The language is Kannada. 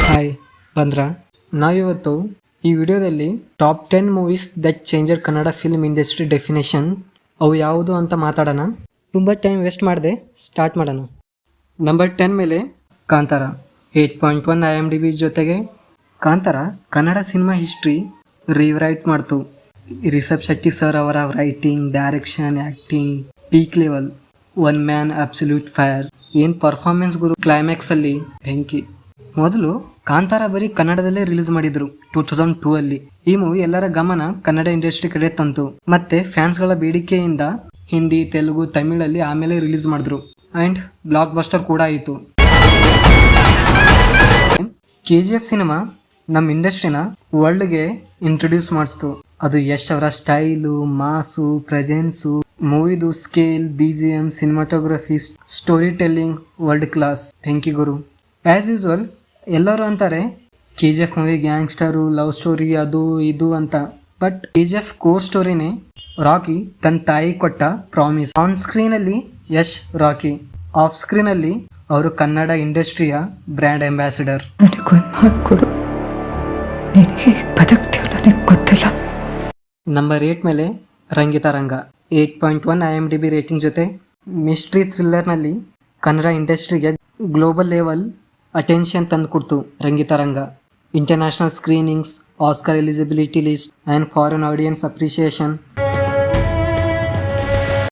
ಹಾಯ್ ಬಂದ್ರಾ. ನಾವಿವತ್ತು ಈ ವಿಡಿಯೋದಲ್ಲಿ top 10 movies that changer Kannada film industry definition ಅವು ಯಾವುದು ಅಂತ ಮಾತಾಡೋಣ. ತುಂಬ ಟೈಮ್ ವೇಸ್ಟ್ ಮಾಡಿದೆ, ಸ್ಟಾರ್ಟ್ ಮಾಡೋಣ. ನಂಬರ್ 10 ಮೇಲೆ ಕಾಂತಾರ 8.1 IMDb ಜೊತೆಗೆ Kantara Kannada cinema history rewrite ಮಾಡ್ತು. ರಿಷಬ್ ಶೆಟ್ಟಿ ಸರ್ ಅವರ writing, direction, acting peak level. One man absolute fire. ಏನು ಪರ್ಫಾರ್ಮೆನ್ಸ್ ಗುರು, ಕ್ಲೈಮ್ಯಾಕ್ಸ್ ಅಲ್ಲಿ ಬೆಂಕಿ. ಮೊದಲು ಕಾಂತಾರ ಬರೀ ಕನ್ನಡದಲ್ಲೇ ರಿಲೀಸ್ ಮಾಡಿದ್ರು 2002 ಅಲ್ಲಿ. ಈ ಮೂವಿ ಎಲ್ಲರ ಗಮನ ಕನ್ನಡ ಇಂಡಸ್ಟ್ರಿ ಕಡೆ ತಂತು. ಮತ್ತೆ ಫ್ಯಾನ್ಸ್ಗಳ ಬೇಡಿಕೆಯಿಂದ ಹಿಂದಿ, ತೆಲುಗು, ತಮಿಳಲ್ಲಿ ಆಮೇಲೆ ರಿಲೀಸ್ ಮಾಡಿದ್ರು ಅಂಡ್ ಬ್ಲಾಕ್ ಬಸ್ಟರ್ ಕೂಡ ಆಯಿತು. KGF ಸಿನಿಮಾ ನಮ್ಮ ಇಂಡಸ್ಟ್ರಿನ ವರ್ಲ್ಡ್ಗೆ ಇಂಟ್ರೊಡ್ಯೂಸ್ ಮಾಡಿಸ್ತು. ಅದು ಯಶ್ ಅವರ ಸ್ಟೈಲು, ಮಾಸು, ಪ್ರೆಸೆನ್ಸು, ಮೂವಿದು scale, BGM, cinematography, story telling world class. ಬೆಂಕಿ ಗುರು. ಆ್ಯಸ್ ಯೂಸ್ವಲ್ ಎಲ್ಲರೂ ಅಂತಾರೆ KGF movie gangster, love story, ಅದು ಇದು ಅಂತ. ಬಟ್ KGF ಕೋರ್ ಸ್ಟೋರಿನೇ ರಾಕಿ ತನ್ನ ತಾಯಿ ಕೊಟ್ಟ ಪ್ರಾಮಿಸ್. ಆನ್ ಸ್ಕ್ರೀನಲ್ಲಿ ಯಶ್ ರಾಕಿ, ಆಫ್ ಸ್ಕ್ರೀನಲ್ಲಿ ಅವರು ಕನ್ನಡ ಇಂಡಸ್ಟ್ರಿಯ ಬ್ರ್ಯಾಂಡ್ ಅಂಬಾಸಿಡರ್. ನಂಬರ್ 8 ಮೇಲೆ ರಂಗಿತರಂಗ 8.1 IMDb ರೇಟಿಂಗ್ ಜೊತೆ ಮಿಸ್ಟ್ರಿ ಥ್ರಿಲ್ಲರ್ನಲ್ಲಿ ಕನ್ನಡ ಇಂಡಸ್ಟ್ರಿಗೆ ಗ್ಲೋಬಲ್ ಲೆವೆಲ್ ಅಟೆನ್ಷನ್ ತಂದು ಕೊಡ್ತು Rangitaranga. International screenings, Oscar eligibility list and foreign audience appreciation.